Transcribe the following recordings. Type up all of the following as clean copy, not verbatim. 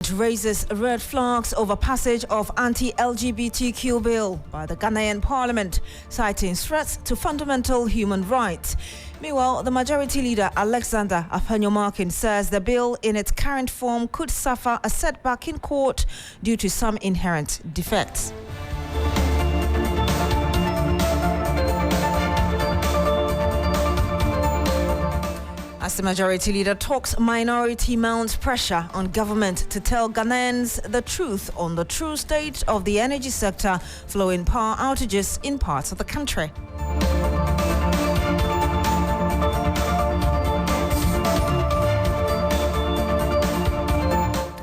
Parliament raises red flags over passage of anti-LGBTQ bill by the Ghanaian Parliament, citing threats to fundamental human rights. Meanwhile, the Majority Leader Alexander Apanyomarkin says the bill in its current form could suffer a setback in court due to some inherent defects. As the Majority Leader talks, minority mounts pressure on government to tell Ghanaians the truth on the true state of the energy sector following power outages in parts of the country.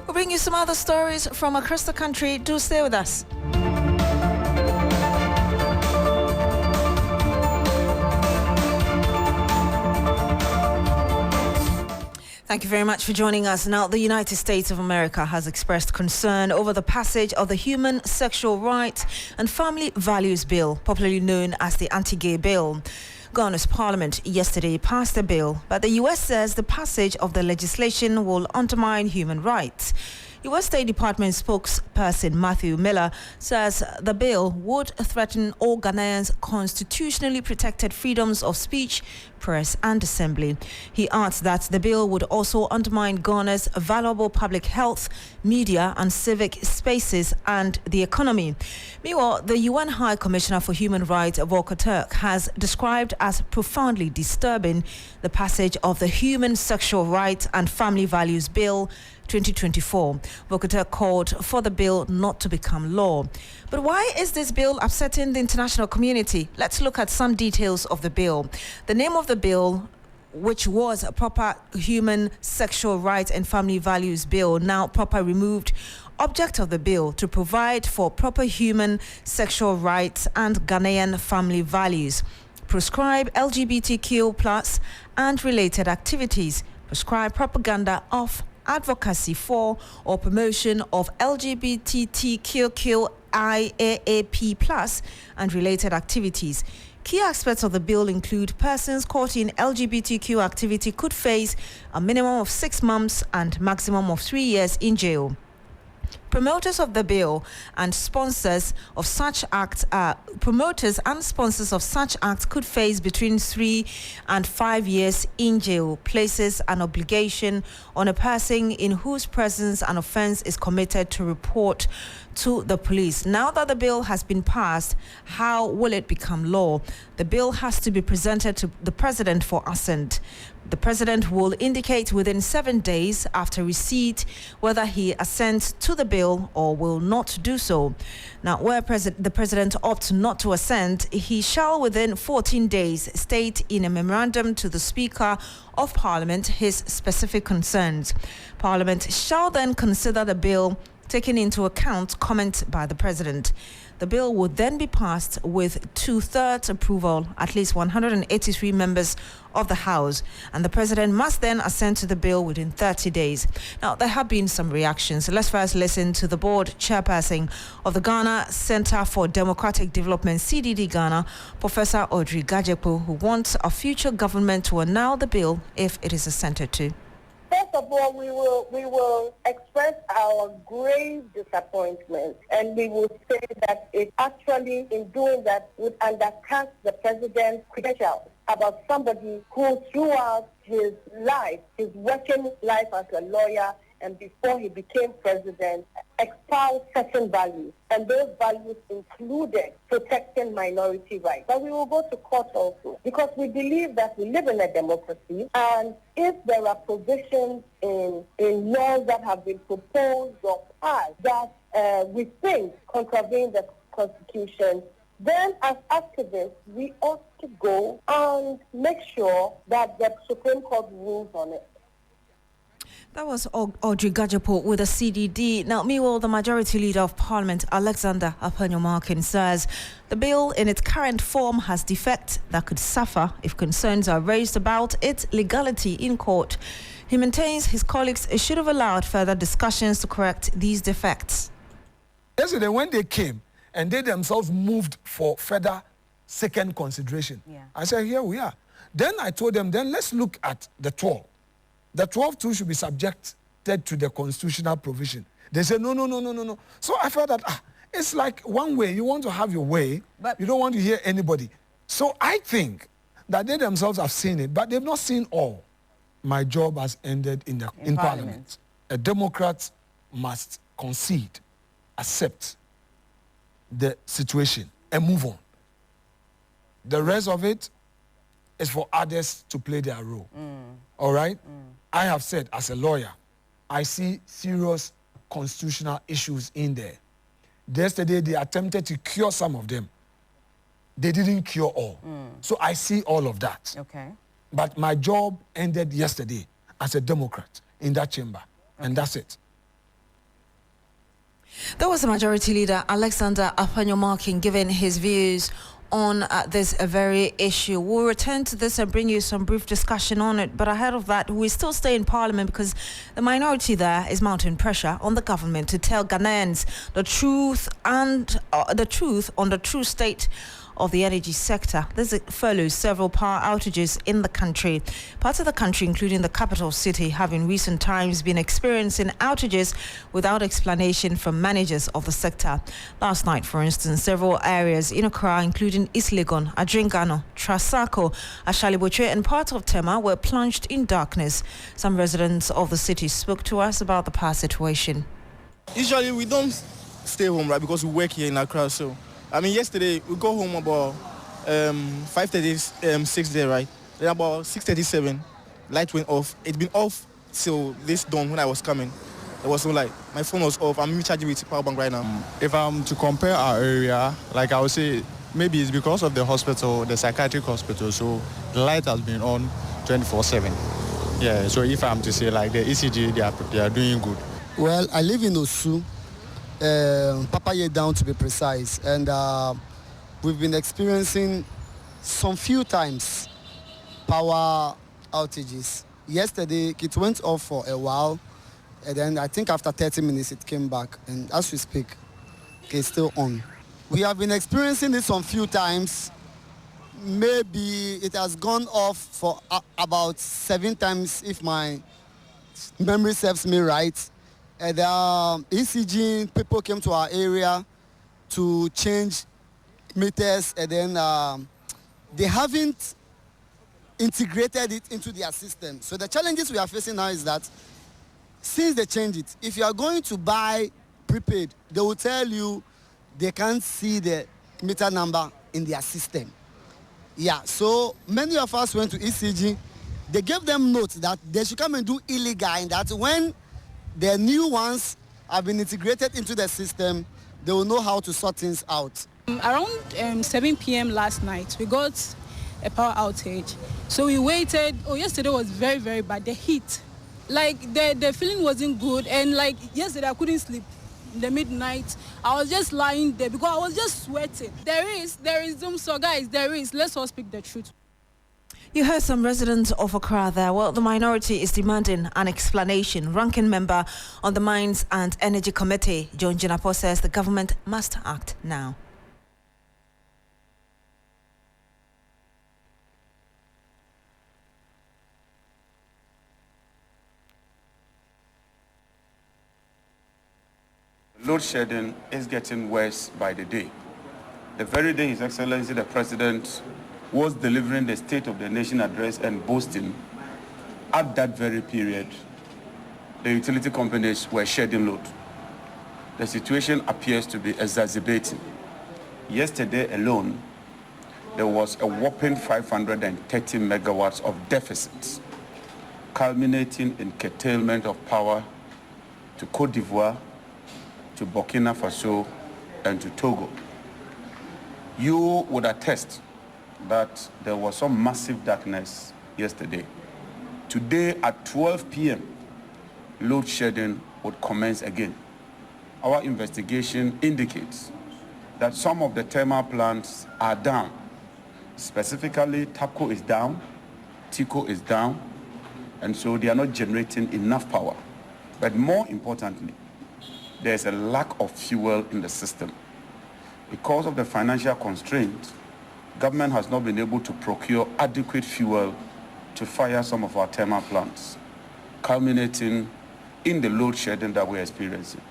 We'll bring you some other stories from across the country. Do stay with us. Thank you very much for joining us. Now, the United States of America has expressed concern over the passage of the Human Sexual Rights and Family Values Bill, popularly known as the Anti-Gay Bill. Ghana's parliament yesterday passed the bill, but the U.S. says the passage of the legislation will undermine human rights. U.S. State Department spokesperson Matthew Miller says the bill would threaten all Ghanaians' constitutionally protected freedoms of speech, press and assembly. He adds that the bill would also undermine Ghana's valuable public health, media and civic spaces and the economy. Meanwhile, the UN High Commissioner for Human Rights, Volker Turk, has described as profoundly disturbing the passage of the Human Sexual Rights and Family Values Bill 2024. Volker Turk called for the bill not to become law. But why is this bill upsetting the international community? Let's look at some details of the bill. The name of the bill, which was a proper Human Sexual Rights and Family Values Bill, now proper removed. Object of the bill to provide for proper human sexual rights and Ghanaian family values, prescribe LGBTQ plus and related activities, prescribe propaganda of, advocacy for or promotion of LGBTQIAAP plus and related activities. Key aspects of the bill include persons caught in LGBTQ activity could face a minimum of 6 months and maximum of 3 years in jail. Promoters of the bill and sponsors of such acts could face between 3 and 5 years in jail, places an obligation on a person in whose presence an offense is committed to report to the police. Now that the bill has been passed, how will it become law? The bill has to be presented to the president for assent. The president will indicate within 7 days after receipt whether he assents to the bill or will not do so. Now, where the president opts not to assent, he shall within 14 days state in a memorandum to the Speaker of Parliament his specific concerns. Parliament shall then consider the bill, taking into account comment by the president. The bill would then be passed with 2/3 approval, at least 183 members of the House, and the president must then assent to the bill within 30 days. Now, there have been some reactions. Let's first listen to the board chairperson of the Ghana Center for Democratic Development, CDD Ghana, Professor Audrey Gajepo, who wants a future government to annul the bill if it is assented to. First of all, we will express our grave disappointment, and we will say that it actually, in doing that, would undercut the president's credentials about somebody who throughout his life, his working life as a lawyer, and before he became president, espoused certain values, and those values included protecting minority rights. But we will go to court also, because we believe that we live in a democracy, and if there are provisions in laws that have been proposed or passed that we think contravene the Constitution, then as activists, we ought to go and make sure that the Supreme Court rules on it. That was Audrey Gajepo with a CDD. Now, meanwhile, the Majority Leader of Parliament, Alexander Apanyomarkin, says the bill in its current form has defects that could suffer if concerns are raised about its legality in court. He maintains his colleagues should have allowed further discussions to correct these defects. Yesterday, when they came and they themselves moved for further second consideration, I said, here we are. Then I told them, then let's look at the 12. The 12 too should be subject adapted to the constitutional provision. They say, no. So I felt that it's like one way. You want to have your way, but you don't want to hear anybody. So I think that they themselves have seen it, but they've not seen all. My job has ended in Parliament. A Democrat must concede, accept the situation, and move on. The rest of it is for others to play their role. All right? I have said, as a lawyer, I see serious constitutional issues in there. Yesterday, they attempted to cure some of them. They didn't cure all. So I see all of that. Okay. But my job ended yesterday as a Democrat in that chamber. Okay. And that's it. There was a Majority Leader, Alexander Afanyomakin, giving his views on this very issue. We'll return to this and bring you some brief discussion on it. But ahead of that, we still stay in Parliament because the minority there is mounting pressure on the government to tell Ghanaians the truth and the truth on the true state of the energy sector. This follows several power outages in the country. Parts of the country, including the capital city, have in recent times been experiencing outages without explanation from managers of the sector. Last night, for instance, several areas in Accra, including East Legon, Adringano, Trasako, Ashaliboche, and part of Tema were plunged in darkness. Some residents of the city spoke to us about the power situation. Usually we don't stay home, right, because we work here in Accra, so I mean, yesterday we go home about 5:36 there, right? Then about 6:37, light went off. It's been off till this dawn when I was coming. There was no light. My phone was off. I'm recharging with power bank right now. If I'm to compare our area, like I would say, maybe it's because of the hospital, the psychiatric hospital, so the light has been on 24/7. Yeah, so if I'm to say like the ECG, they are doing good. Well, I live in Osu. Papaye down to be precise, and we've been experiencing some few times power outages. Yesterday it went off for a while, and then I think after 30 minutes it came back, and as we speak it's still on. We have been experiencing this some few times. Maybe it has gone off for about 7 times if my memory serves me right. And ECG people came to our area to change meters, and then they haven't integrated it into their system. So the challenges we are facing now is that since they changed it, if you are going to buy prepaid, they will tell you they can't see the meter number in their system. Yeah, so many of us went to ECG. They gave them notes that they should come and do illegal, and that when the new ones have been integrated into the system, they will know how to sort things out. Around 7 p.m. last night, we got a power outage. So we waited. Yesterday was very, very bad. The heat, like the feeling wasn't good. And like yesterday, I couldn't sleep. In the midnight, I was just lying there because I was just sweating. There is so guys, there is. Let's all speak the truth. You heard some residents of Accra there. Well, the minority is demanding an explanation. Ranking member on the Mines and Energy Committee, John Jinapo, says the government must act now. Load shedding is getting worse by the day. The very day His Excellency the President was delivering the State of the Nation address and boasting, at that very period, the utility companies were shedding load. The situation appears to be exacerbating. Yesterday alone, there was a whopping 530 megawatts of deficits, culminating in curtailment of power to Côte d'Ivoire, to Burkina Faso, and to Togo. You would attest that there was some massive darkness yesterday. Today at 12 p.m., load shedding would commence again. Our investigation indicates that some of the thermal plants are down. Specifically, TAPCO is down, TICO is down, and so they are not generating enough power. But more importantly, there's a lack of fuel in the system. Because of the financial constraints, government has not been able to procure adequate fuel to fire some of our thermal plants, culminating in the load shedding that we're experiencing.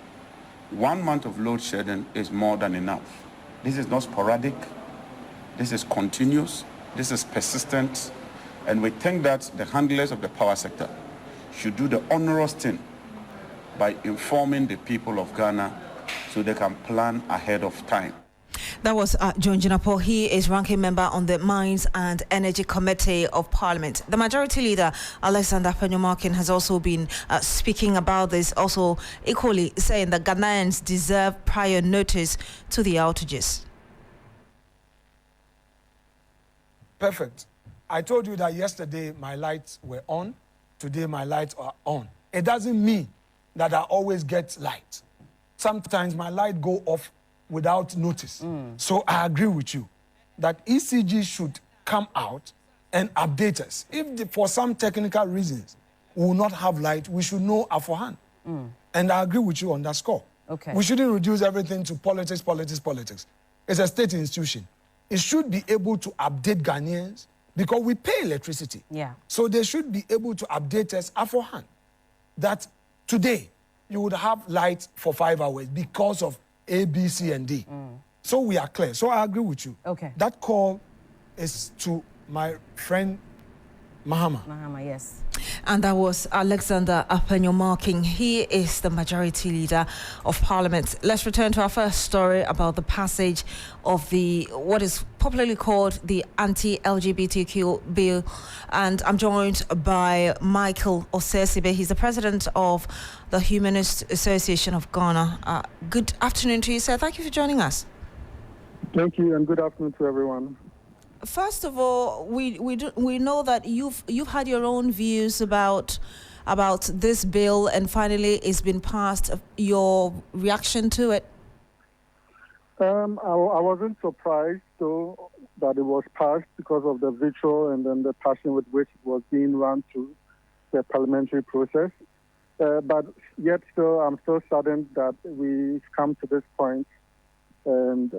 1 month of load shedding is more than enough. This is not sporadic. This is continuous. This is persistent. And we think that the handlers of the power sector should do the onerous thing by informing the people of Ghana so they can plan ahead of time. That was John Jinapo. He is ranking member on the Mines and Energy Committee of Parliament. The Majority Leader, Alexander Penyomarkin, has also been speaking about this, also equally saying that Ghanaians deserve prior notice to the outages. Perfect. I told you that yesterday my lights were on. Today my lights are on. It doesn't mean that I always get light. Sometimes my light go off without notice. So I agree with you that ECG should come out and update us. If for some technical reasons we will not have light, we should know beforehand. And I agree with you on that score. Okay. We shouldn't reduce everything to politics. It's a state institution. It should be able to update Ghanaians because we pay electricity. Yeah. So they should be able to update us beforehand that today you would have light for 5 hours because of A, B, C, and D. So we are clear. So I agree with you. Okay. That call is to my friend Mahama. Mahama, yes. And that was Alexander Penyomarkin. He is the Majority Leader of Parliament. Let's return to our first story about the passage of the what is popularly called the anti-LGBTQ bill. And I'm joined by Michael Osesibe. He's the president of the Humanist Association of Ghana. Good afternoon to you, sir. Thank you for joining us. Thank you, and good afternoon to everyone. First of all, we know that you've had your own views about this bill, and finally it's been passed. Your reaction to it? I wasn't surprised, though, that it was passed because of the vitriol and then the passion with which it was being run through the parliamentary process. But yet still, I'm still saddened that we've come to this point, and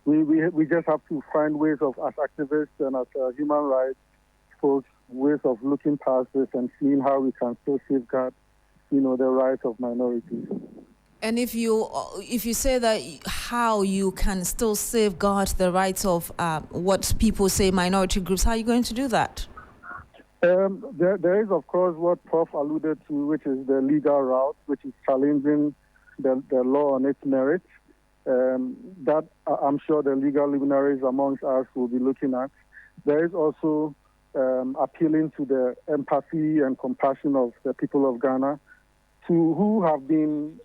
we just have to find ways of, as activists and as human rights folks, ways of looking past this and seeing how we can still safeguard, the rights of minorities. And if you say that how you can still safeguard the rights of what people say minority groups, how are you going to do that? There is, of course, what Prof alluded to, which is the legal route, which is challenging the law on its merits. That I'm sure the legal luminaries amongst us will be looking at. There is also appealing to the empathy and compassion of the people of Ghana, who have been,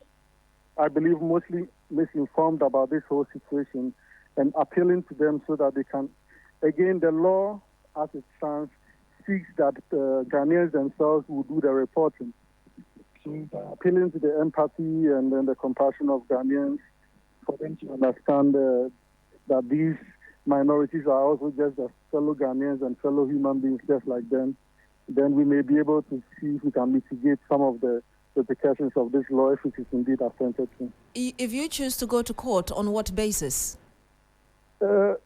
I believe, mostly misinformed about this whole situation, and appealing to them so that they can, again, the law as it stands seeks that Ghanaians themselves will do the reporting. So appealing to the empathy and then the compassion of Ghanaians, for them to understand that these minorities are also just as fellow Ghanaians and fellow human beings just like them, then we may be able to see if we can mitigate some of the repercussions of this law if it is indeed attempted to. If you choose to go to court, on what basis? A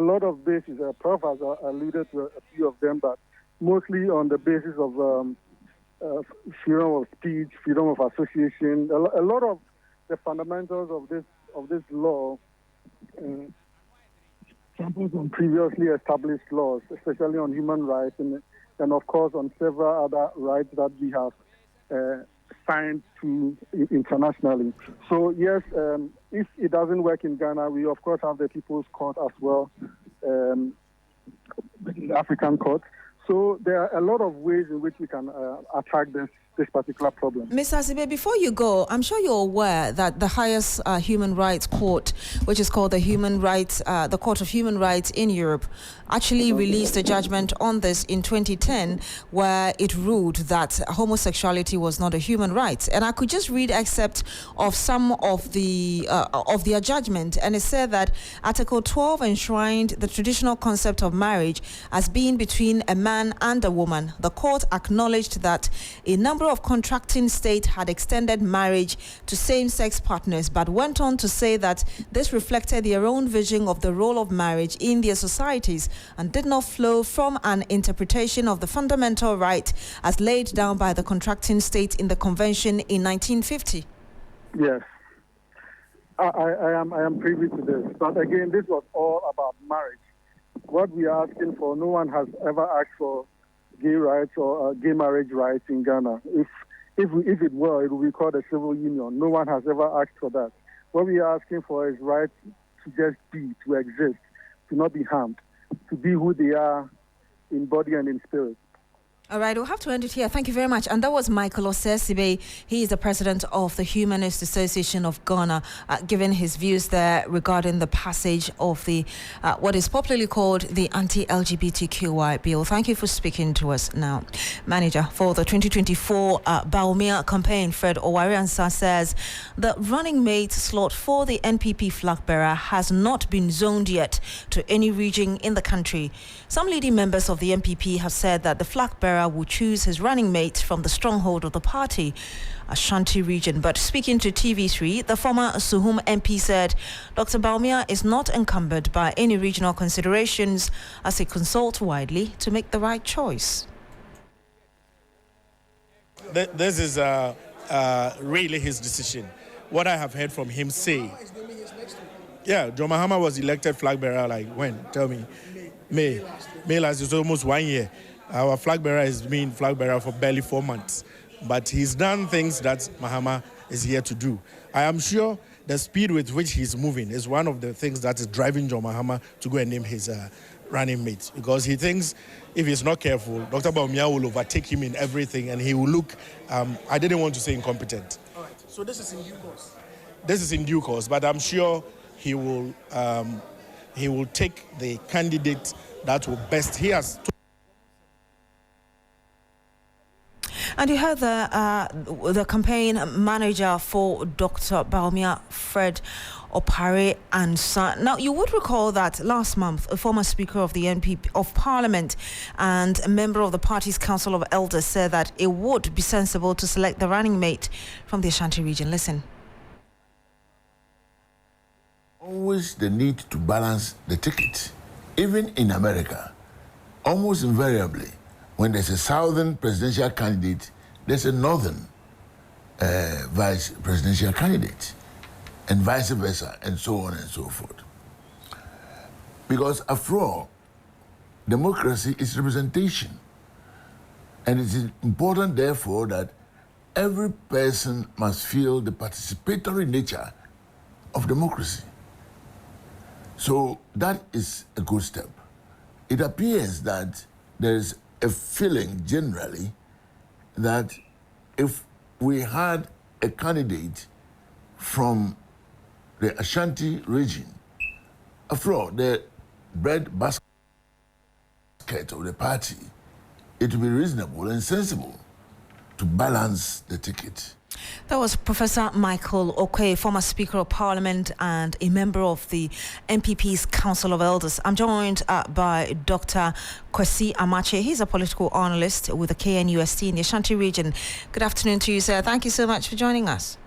lot of bases. Prof has alluded to a few of them, but mostly on the basis of freedom of speech, freedom of association. A lot of the fundamentals of this law samples on previously established laws, especially on human rights and of course on several other rights that we have signed to internationally. So yes, if it doesn't work in Ghana, we of course have the People's Court as well, the African Court. So there are a lot of ways in which we can attack this particular problem. Ms. Asibe, before you go, I'm sure you're aware that the highest human rights court, which is called the Court of Human Rights in Europe, actually released a judgment on this in 2010, where it ruled that homosexuality was not a human right. And I could just read excerpt of some of their judgment, and it said that Article 12 enshrined the traditional concept of marriage as being between a man and a woman. The court acknowledged that a number Speaker of Contracting State had extended marriage to same-sex partners, but went on to say that this reflected their own vision of the role of marriage in their societies and did not flow from an interpretation of the fundamental right as laid down by the contracting state in the convention in 1950. Yes. I am privy to this. But again, this was all about marriage. What we are asking for, no one has ever asked for gay rights or gay marriage rights in Ghana. If it were, it would be called a civil union. No one has ever asked for that. What we are asking for is right to just be, to exist, to not be harmed, to be who they are in body and in spirit. All right, we'll have to end it here. Thank you very much. And that was Michael Osesibe. He is the president of the Humanist Association of Ghana, giving his views there regarding the passage of the what is popularly called the anti-LGBTQI bill. Thank you for speaking to us now. Manager for the 2024 Baumia campaign, Fred Owariansa, says the running mate slot for the NPP flag bearer has not been zoned yet to any region in the country. Some leading members of the NPP have said that the flag bearer will choose his running mate from the stronghold of the party, Ashanti region. But speaking to TV3, the former Suhum MP said Dr. Baumia is not encumbered by any regional considerations as he consults widely to make the right choice. This is really his decision. What I have heard from him say, John Mahama was elected flag bearer like when? Tell me. May last is almost 1 year. Our flag bearer has been flag bearer for barely 4 months. But he's done things that Mahama is here to do. I am sure the speed with which he's moving is one of the things that is driving John Mahama to go and name his running mate. Because he thinks if he's not careful, Dr. Baumia will overtake him in everything and he will look, I didn't want to say incompetent. All right. So this is in due course? This is in due course, but I'm sure he will take the candidate that will best. He has. And you heard the campaign manager for Dr. Baumia, Fred Opare Ansa. Now, you would recall that last month, a former Speaker of the NPP of Parliament and a member of the party's Council of Elders said that it would be sensible to select the running mate from the Ashanti region. Listen. Always the need to balance the ticket. Even in America, almost invariably, when there's a southern presidential candidate, there's a northern vice presidential candidate, and vice versa, and so on and so forth. Because after all, democracy is representation. And it is important, therefore, that every person must feel the participatory nature of democracy. So that is a good step. It appears that there is a feeling generally that if we had a candidate from the Ashanti region, after all, the bread basket of the party, it would be reasonable and sensible to balance the ticket. That was Professor Michael Okoye, former Speaker of Parliament and a member of the NPP's Council of Elders. I'm joined by Dr. Kwesi Amache. He's a political analyst with the KNUST in the Ashanti region. Good afternoon to you, sir. Thank you so much for joining us.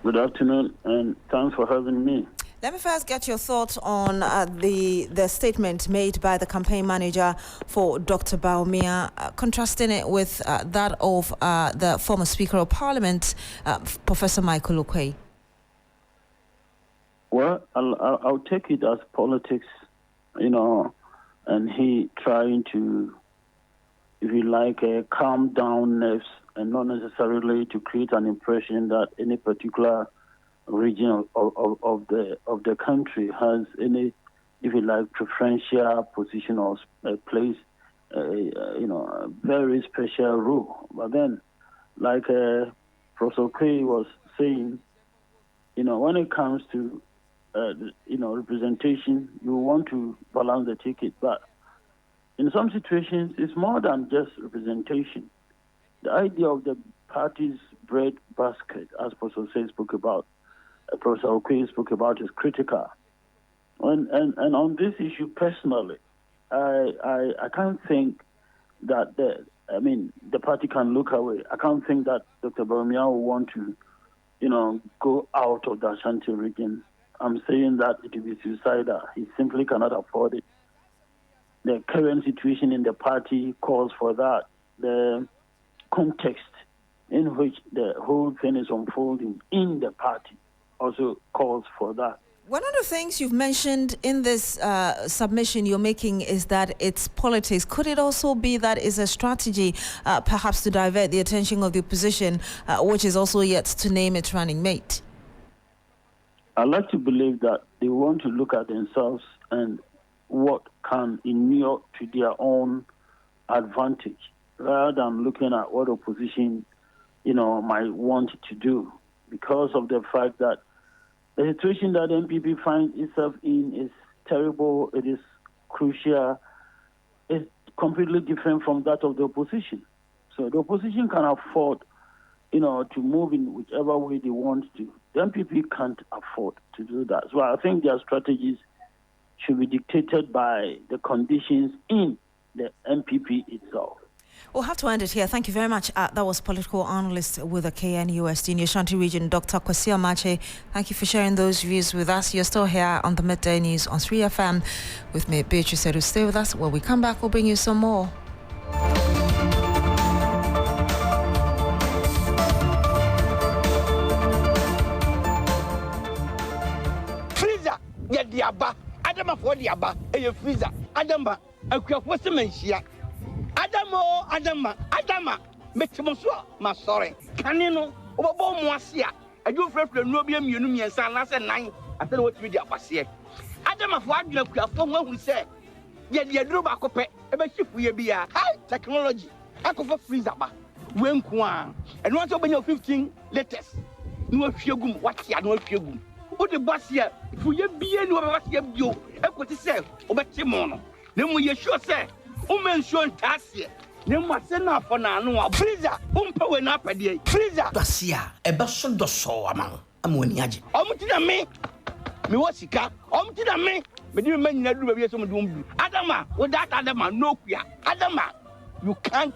Good afternoon, and thanks for having me. Let me first get your thoughts on the statement made by the campaign manager for Dr. Baumia, contrasting it with that of the former Speaker of Parliament, Professor Michael Okoye. Well, I'll take it as politics, and he trying to, if you like, calm down nerves and not necessarily to create an impression that any particular region of the country has any, if you like, preferential position or place, a very special role. But then, like Professor Kay was saying, when it comes to representation, you want to balance the ticket. But in some situations, it's more than just representation. The idea of the party's bread basket, as Professor Say spoke about, Professor Okoye spoke about, is critical. And on this issue, personally, I can't think that I mean, the party can look away. I can't think that Dr. Barumia will want to, go out of the Ashanti region. I'm saying that it will be suicidal. He simply cannot afford it. The current situation in the party calls for that. The context in which the whole thing is unfolding in the party also calls for that. One of the things you've mentioned in this submission you're making is that it's politics. Could it also be that it's a strategy perhaps to divert the attention of the opposition, which is also yet to name its running mate? I like to believe that they want to look at themselves and what can inure to their own advantage rather than looking at what opposition, might want to do, because of the fact that the situation that MPP finds itself in is terrible, it is crucial, it's completely different from that of the opposition. So the opposition can afford, to move in whichever way they want to. The MPP can't afford to do that. So I think their strategies should be dictated by the conditions in the MPP itself. We'll have to end it here. Thank you very much. That was political analyst with the KNUST in the Ashanti region, Dr. Kwasi Amache. Thank you for sharing those views with us. You're still here on the Midday News on 3FM with me, Beatrice Adu. Stay with us. When we come back, we'll bring you some more. Freezer, yeah, diaba. Adama for diaba. A freezer. Adama, a kwasimensia. Adama, Metimoso, my sorry. Canino, Obo Moasia. I do for Nobium Unum and San last night. I tell what we did was here. Adama for Adama who said, yet the Adruba Cope, a ship we be a high technology. I could for freezer. When Kwan, and once open your 15 letters. No fugum, what's ya, no fugum. What the bus here, if we be any of us, you, equal to say, over Timono. Then we sure say. Mention Tassia. Then what's enough for now? Freezer, when up a day. Freezer, Tassia, a person does so among. I'm winning. Omtina me. Me what's he got? Omtina me. But you may not do some doom. Adama, with that Adama, no queer. Adama, you can't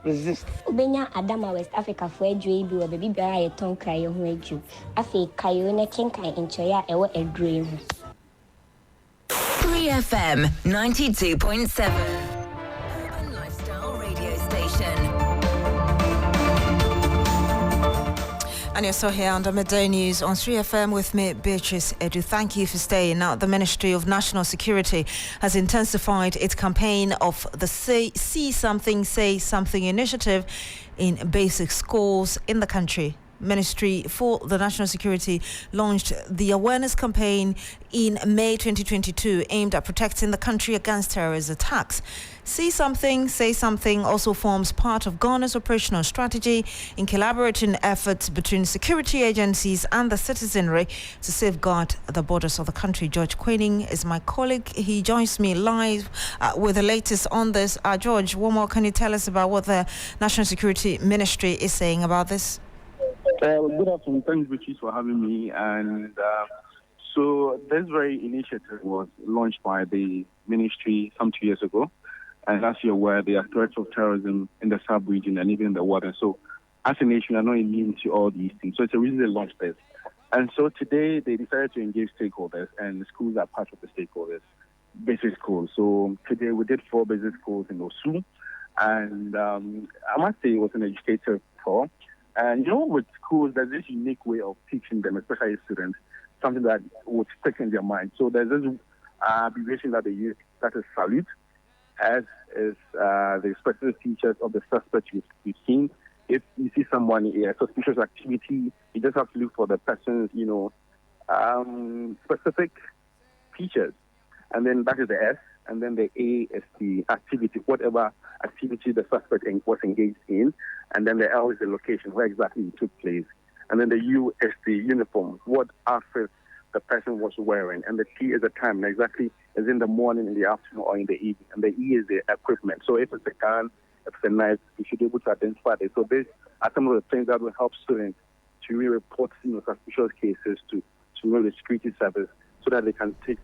resist. Benya Adama West Africa for a dream, or baby bear a tongue cry on way you. I say, Kayona Kinkai in Choya, a dream. 3FM 92.7 Urban Lifestyle Radio Station. And you're still here on the Midday News on 3FM with me, Beatrice Adu. Thank you for staying. Now, the Ministry of National Security has intensified its campaign of the See Something, Say Something initiative in basic schools in the country. Ministry for the National Security launched the awareness campaign in May 2022 aimed at protecting the country against terrorist attacks. See Something, Say Something also forms part of Ghana's operational strategy in collaborating efforts between security agencies and the citizenry to safeguard the borders of the country. George Quaining is my colleague. He joins me live with the latest on this. George, what more can you tell us about what the National Security Ministry is saying about this? Good afternoon. Thanks, Beatrice, for having me. And so this very initiative was launched by the ministry some 2 years ago. And as you're aware, there are threats of terrorism in the sub-region and even in the world. And so as a nation, we are not immune to all these things. So it's a reason they launched this. And so today they decided to engage stakeholders, and the schools are part of the stakeholders, basic schools. So today we did 4 basic schools in Osu. And I must say it was an educative tour. And, with schools, there's this unique way of teaching them, especially students, something that would stick in their mind. So there's this abbreviation that they use, that is salute, as is the specific features of the suspect you've seen. If you see someone in a suspicious activity, you just have to look for the person's, specific features. And then that is the S, and then the A is the activity, whatever activity the suspect was engaged in. And then the L is the location, where exactly it took place. And then the U is the uniform, what outfit the person was wearing. And the T is the time, and exactly is in the morning, in the afternoon, or in the evening. And the E is the equipment. So if it's a gun, if it's a knife, you should be able to identify it. So these are some of the things that will help students to really report suspicious cases to the security service, so that they can take,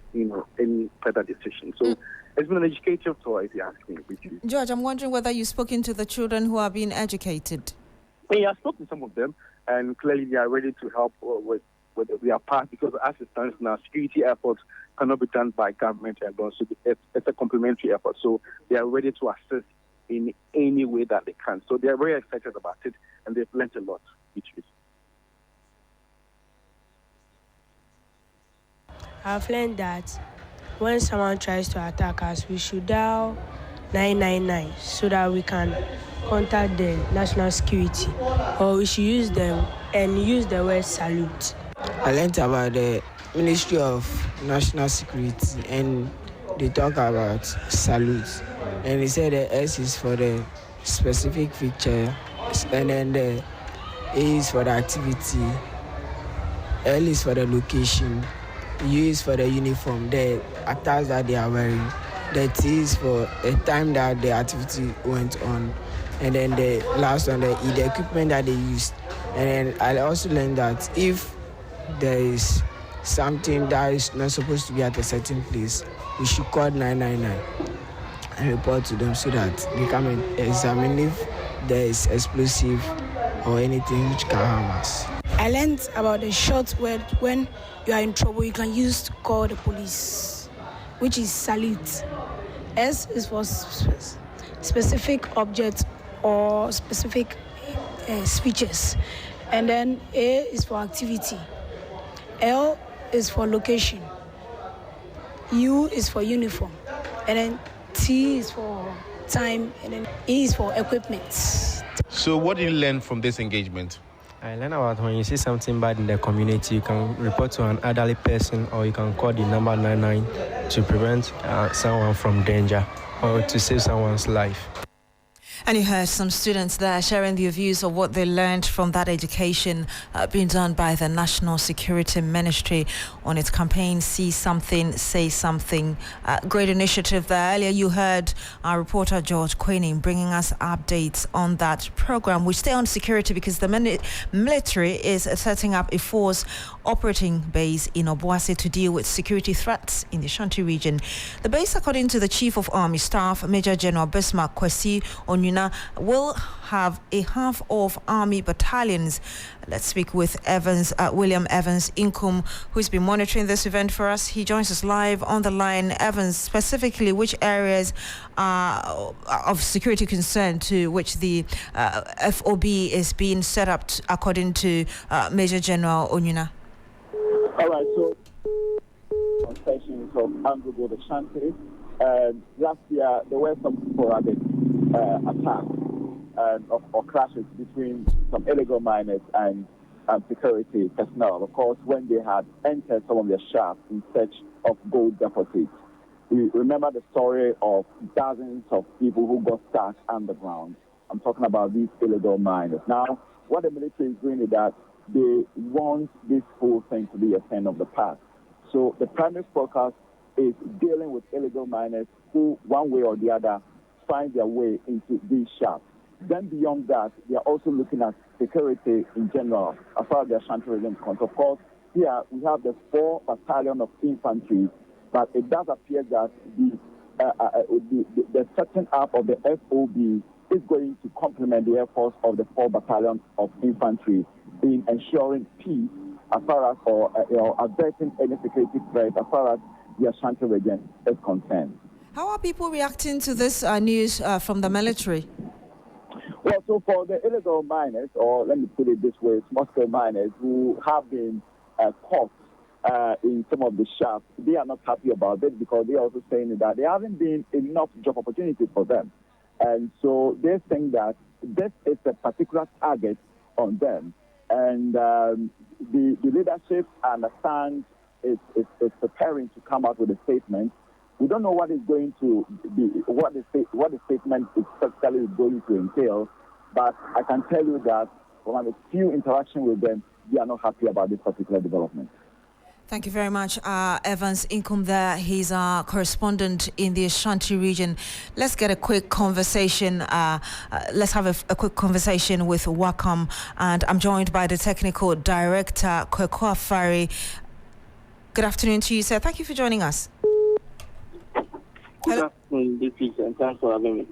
any further decision. So it's been an educative tour, if you ask me. George, I'm wondering whether you've spoken to the children who are being educated. Yeah, I spoke to some of them, and clearly they are ready to help with their part, because as it stands now, security efforts cannot be done by government alone. So it's a complementary effort. So they are ready to assist in any way that they can. So they are very excited about it, and they've learned a lot, Beatrice. I've learned that when someone tries to attack us, we should dial 999 so that we can contact the national security, or we should use them and use the word salute. I learned about the Ministry of National Security, and they talk about salute. And they said the S is for the specific feature, and then the A is for the activity, L is for the location, U is for the uniform, the attires that they are wearing, the T is for the time that the activity went on, and then the last one, the E, the equipment that they used. And then I also learned that if there is something that is not supposed to be at a certain place, we should call 999 and report to them so that they come and examine if there is explosive or anything which can harm us. I learned about the short word when you are in trouble, you can use to call the police, which is salute. S is for specific objects or specific speeches. And then A is for activity. L is for location. U is for uniform. And then T is for time. And then E is for equipment. So what did you learn from this engagement? I learned about when you see something bad in the community, you can report to an elderly person, or you can call the number 99 to prevent someone from danger or to save someone's life. And you heard some students there sharing their views of what they learned from that education being done by the National Security Ministry on its campaign, See Something, Say Something. Great initiative there. Earlier you heard our reporter George Queening bringing us updates on that program. We stay on security because the military is setting up a force operating base in Obuasi to deal with security threats in the Ashanti region. The base, according to the Chief of Army Staff, Major General Bismarck Kwesi Onyuna, will have a half of army battalions. Let's speak with William Evans Inkum, who's been monitoring this event for us. He joins us live on the line. Evans, specifically which areas of security concern to which the FOB is being set up according to Major General Onyuna? All right, so on sessions of Angogo the Ashanti, last year there were some sporadic attacks or clashes between some illegal miners and security personnel. Of course, when they had entered some of their shafts in search of gold deposits. We remember the story of dozens of people who got stuck underground. I'm talking about these illegal miners. Now, what the military is doing is that they want this whole thing to be a thing of the past. So the primary focus is dealing with illegal miners who, one way or the other, find their way into these shafts. Then beyond that, they are also looking at security in general, as far as the Ashanti region is concerned. Of course, here we have the 4 battalion of infantry, but it does appear that the setting up of the FOB is going to complement the efforts of the 4 battalion of infantry in ensuring peace as far as averting any security threat as far as the Ashanti region is concerned. How are people reacting to this news from the military? Well, so for the illegal miners, or let me put it this way, small-scale miners who have been caught in some of the shafts, they are not happy about it because they are also saying that there haven't been enough job opportunities for them. And so they think that this is a particular target on them. And the leadership, I understand, is preparing to come out with a statement. We don't know what is going to be, what the statement specifically is going to entail, but I can tell you that from a few interactions with them, they are not happy about this particular development. Thank you very much, Evans Inkum there. He's our correspondent in the Ashanti region. Let's get a quick conversation. Let's have a quick conversation with Wakam, and I'm joined by the technical director, Kwekwa Fari. Good afternoon to you, sir. Thank you for joining us. Good afternoon, Beatrice, and thanks for having me.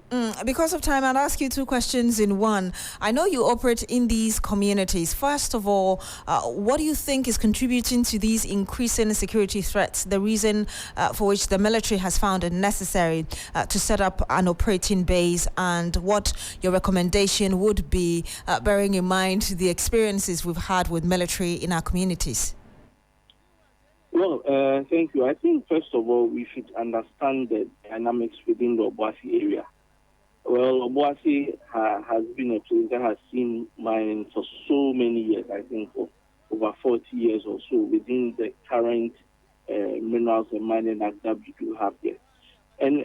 Because of time, I'll ask you two questions in one. I know you operate in these communities. First of all, what do you think is contributing to these increasing security threats, the reason for which the military has found it necessary to set up an operating base, and what your recommendation would be, bearing in mind the experiences we've had with military in our communities? Well, thank you. I think, first of all, we should understand the dynamics within the Obuasi area. Well, Obuasi has been a place that has seen mining for so many years, I think for over 40 years or so, within the current Minerals and Mining Act that we do have there. And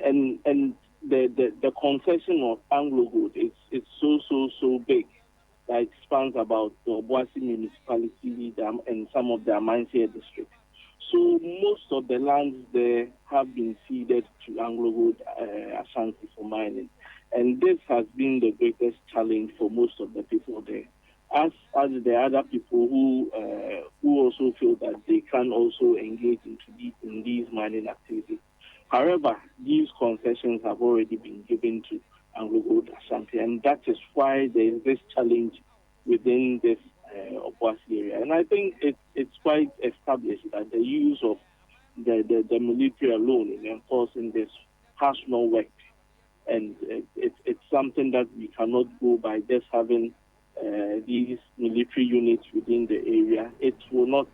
the concession of Anglo Gold, it's so big that it spans about the Obuasi municipality and some of the Amansia districts. So most of the lands there have been ceded to Anglo Gold Ashanti for mining. And this has been the greatest challenge for most of the people there. As the other people who also feel that they can also engage in these mining activities. However, these concessions have already been given to Anglo Gold Ashanti, and that is why there is this challenge within this Obuasi area. And I think it's quite established that the use of the military alone in enforcing this has not worked. And it's something that we cannot go by just having these military units within the area. It will not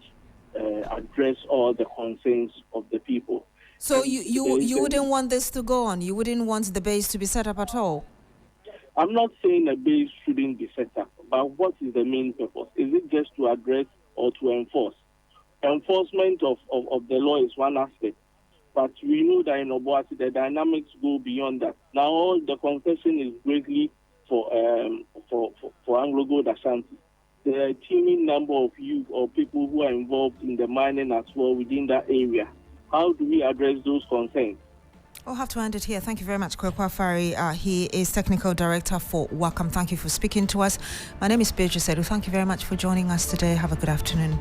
address all the concerns of the people. So you wouldn't want this to go on? You wouldn't want the base to be set up at all? I'm not saying a base shouldn't be set up, but what is the main purpose? Is it just to address or to enforce? Enforcement of the law is one aspect, but we know that in Obuasi the dynamics go beyond that. Now the concession is greatly for Anglo Gold Ashanti. There are a teeming number of youth or people who are involved in the mining as well within that area. How do we address those concerns? I'll have to end it here. Thank you very much, Kwekwa Fari. He is Technical Director for WACAM. Thank you for speaking to us. My name is Beatrice Adu. Thank you very much for joining us today. Have a good afternoon.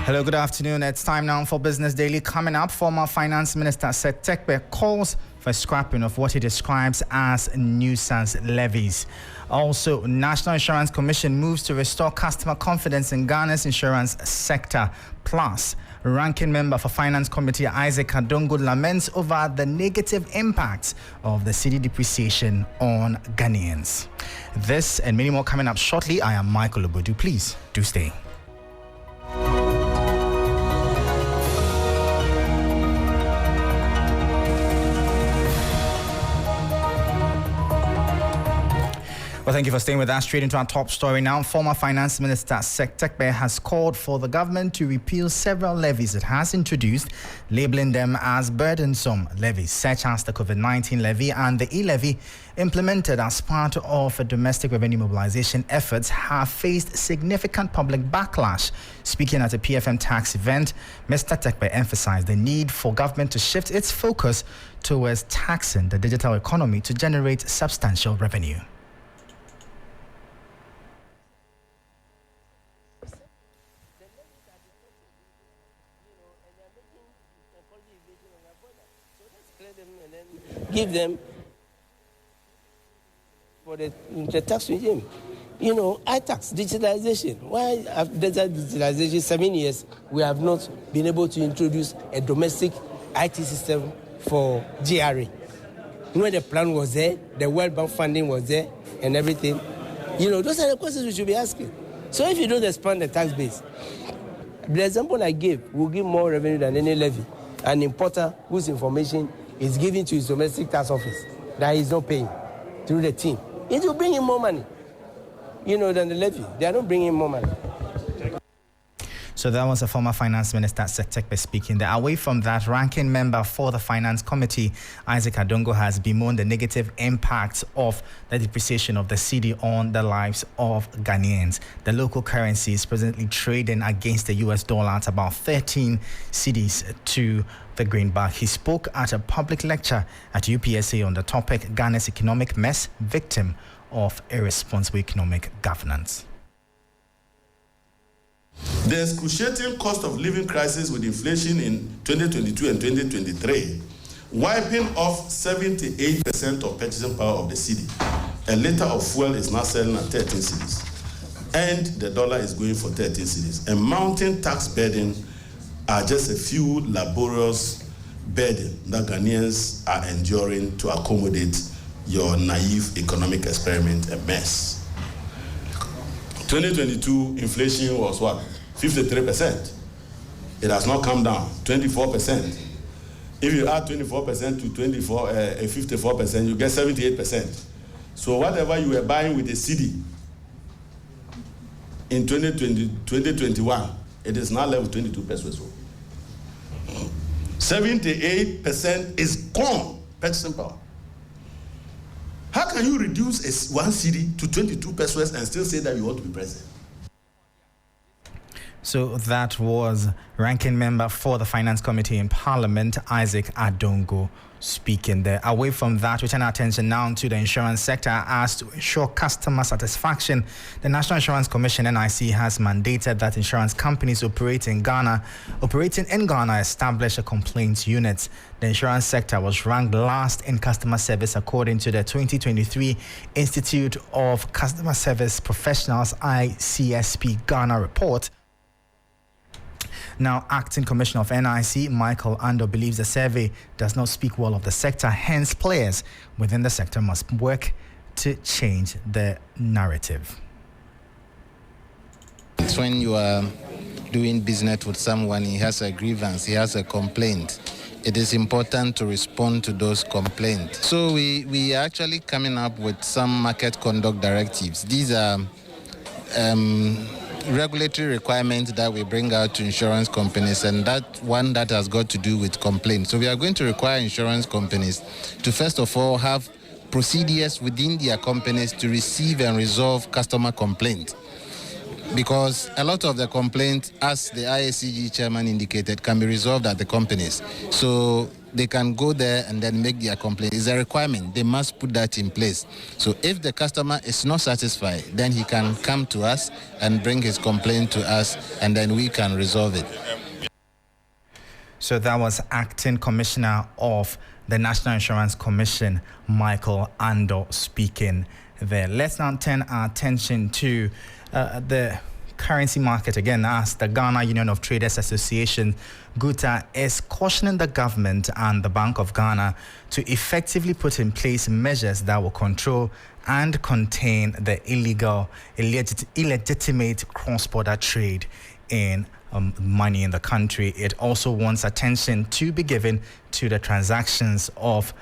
Hello, good afternoon. It's time now for Business Daily. Coming up, former Finance Minister Seth Terkper calls for scrapping of what he describes as nuisance levies. Also, National Insurance Commission moves to restore customer confidence in Ghana's insurance sector. Plus, Ranking Member for Finance Committee Isaac Adongo laments over the negative impacts of the cedi depreciation on Ghanaians. This and many more coming up shortly. I am Michael Obodu. Please do stay. Well, thank you for staying with us. Straight into our top story now. Former Finance Minister Seth Terkper has called for the government to repeal several levies it has introduced, labeling them as burdensome levies, such as the COVID-19 levy and the e-levy implemented as part of domestic revenue mobilization efforts have faced significant public backlash. Speaking at a PFM tax event, Mr. Terkper emphasized the need for government to shift its focus towards taxing the digital economy to generate substantial revenue. Give them for the tax regime. ITax, digitalization. Why after that digitalization, 7 years, we have not been able to introduce a domestic IT system for GRA? When the plan was there, the World Bank funding was there, and everything. Those are the questions we should be asking. So if you don't expand the tax base, the example I gave will give more revenue than any levy. An importer whose information is given to his domestic tax office that he's not paying through the team, it will bring him more money, than the levy. They are not bringing more money. So that was a former Finance Minister, Setekpe, speaking there. Away from that, ranking member for the Finance Committee, Isaac Adongo, has bemoaned the negative impact of the depreciation of the cedi on the lives of Ghanaians. The local currency is presently trading against the US dollar at about 13 cedis to the greenback. He spoke at a public lecture at UPSA on the topic, Ghana's economic mess, victim of irresponsible economic governance. The excruciating cost of living crisis with inflation in 2022 and 2023, wiping off 78% of purchasing power of the cedi. A liter of fuel is now selling at 13 cedis, and the dollar is going for 13 cedis. A mounting tax burden are just a few laborious burden that Ghanaians are enduring to accommodate your naive economic experiment and mess. 2022 inflation was what? 53%. It has not come down, 24%. If you add 24% to 54%, you get 78%. So whatever you were buying with a cedi in 2021, it is now level 22 pesos. 78% is gone, purchasing power. How can you reduce one cedi to 22 pesos and still say that you want to be president? So that was ranking member for the Finance Committee in Parliament, Isaac Adongo, speaking there. Away from that, we turn our attention now to the insurance sector. As to ensure customer satisfaction, the National Insurance Commission, NIC, has mandated that insurance companies operating in Ghana establish a complaints unit. The insurance sector was ranked last in customer service according to the 2023 Institute of Customer Service Professionals ICSP Ghana report. Now, Acting Commissioner of NIC, Michael Ando, believes the survey does not speak well of the sector. Hence, players within the sector must work to change the narrative. It's when you are doing business with someone, he has a grievance, he has a complaint. It is important to respond to those complaints. So we are actually coming up with some market conduct directives. These are regulatory requirements that we bring out to insurance companies, and that one that has got to do with complaints. So we are going to require insurance companies to first of all have procedures within their companies to receive and resolve customer complaints. Because a lot of the complaints, as the IACG chairman indicated, can be resolved at the companies. So they can go there and then make their complaint. It's a requirement. They must put that in place. So if the customer is not satisfied, then he can come to us and bring his complaint to us, and then we can resolve it. So that was Acting Commissioner of the National Insurance Commission, Michael Ando, speaking there. Let's now turn our attention to the currency market again, as the Ghana Union of Traders Association, GUTA, is cautioning the government and the Bank of Ghana to effectively put in place measures that will control and contain the illegitimate cross-border trade in money in the country. It also wants attention to be given to the transactions of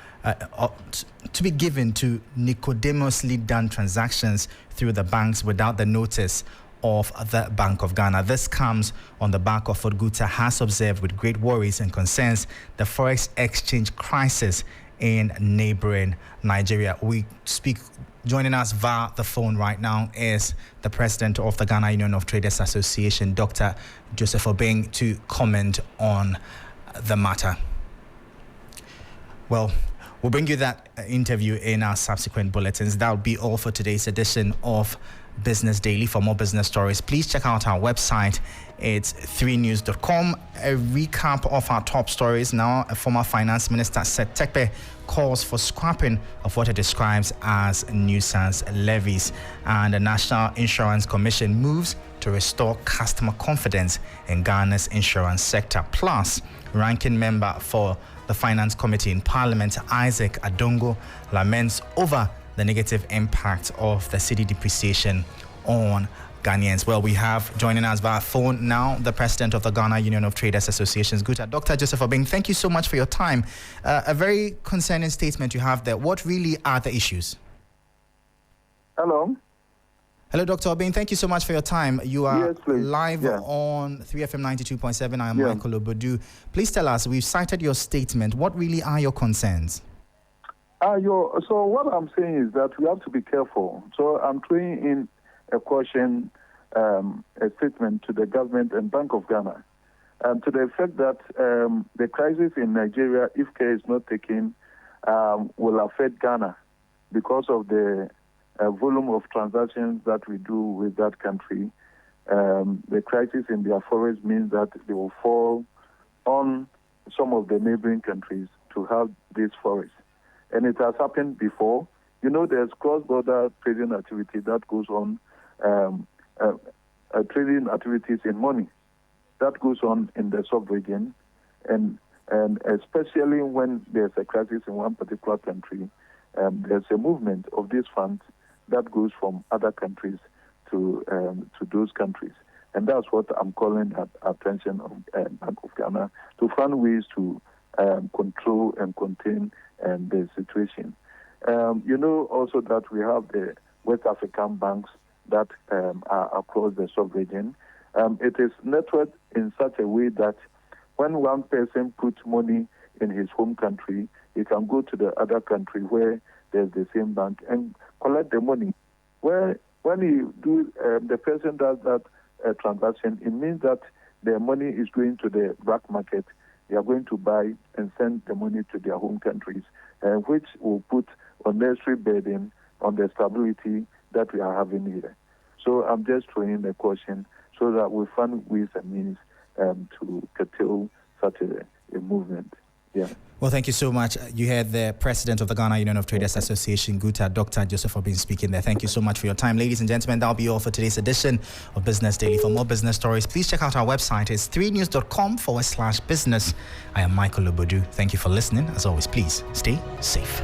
to be given to Nicodemously done transactions through the banks without the notice of the Bank of Ghana. This comes on the back of what GUTA has observed with great worries and concerns the forex exchange crisis in neighboring Nigeria. Joining us via the phone right now is the president of the Ghana Union of Traders Association, Dr. Joseph Obeng, to comment on the matter. Well, we'll bring you that interview in our subsequent bulletins. That'll be all for today's edition of Business Daily. For more business stories, please check out our website. It's 3news.com. A recap of our top stories now. A former Finance Minister, Seth Tekpe, calls for scrapping of what he describes as nuisance levies. And the National Insurance Commission moves to restore customer confidence in Ghana's insurance sector. Plus, ranking member for the Finance Committee in Parliament, Isaac Adongo, laments over the negative impact of the cedi depreciation on Ghanaians. Well, we have joining us via phone now the president of the Ghana Union of Traders Associations, Guta, Dr. Joseph Obeng. Thank you so much for your time. A very concerning statement you have there. What really are the issues? Hello. Hello, Dr. Obeng. Thank you so much for your time. You are live on 3FM 92.7. I am Michael Obodu. Please tell us, we've cited your statement. What really are your concerns? So what I'm saying is that we have to be careful. So I'm throwing in a caution, a statement to the government and Bank of Ghana, to the effect that the crisis in Nigeria, if care is not taken, will affect Ghana because of the volume of transactions that we do with that country. The crisis in their forest means that they will fall on some of the neighboring countries to have this forest. And it has happened before. You know, there's cross-border trading activity that goes on, trading activities in money that goes on in the sub-region, and especially when there's a crisis in one particular country, there's a movement of these funds that goes from other countries to those countries. And that's what I'm calling the attention of Bank of Ghana, to find ways to control and contain the situation. You know also that we have the West African banks that are across the sub-region. It is networked in such a way that when one person puts money in his home country, he can go to the other country where there's the same bank and collect the money. When the person does that transaction, it means that the money is going to the black market. They are going to buy and send the money to their home countries, which will put unnecessary burden on the stability that we are having here. So I'm just throwing the caution so that we find ways and means to curtail such a movement. Yeah. Well, thank you so much. You heard the president of the Ghana Union of Traders Association, Guta, Dr. Joseph Obeng, speaking there. Thank you so much for your time. Ladies and gentlemen, that'll be all for today's edition of Business Daily. For more business stories, please check out our website. It's 3news.com/business. I am Michael Obodu. Thank you for listening. As always, please stay safe.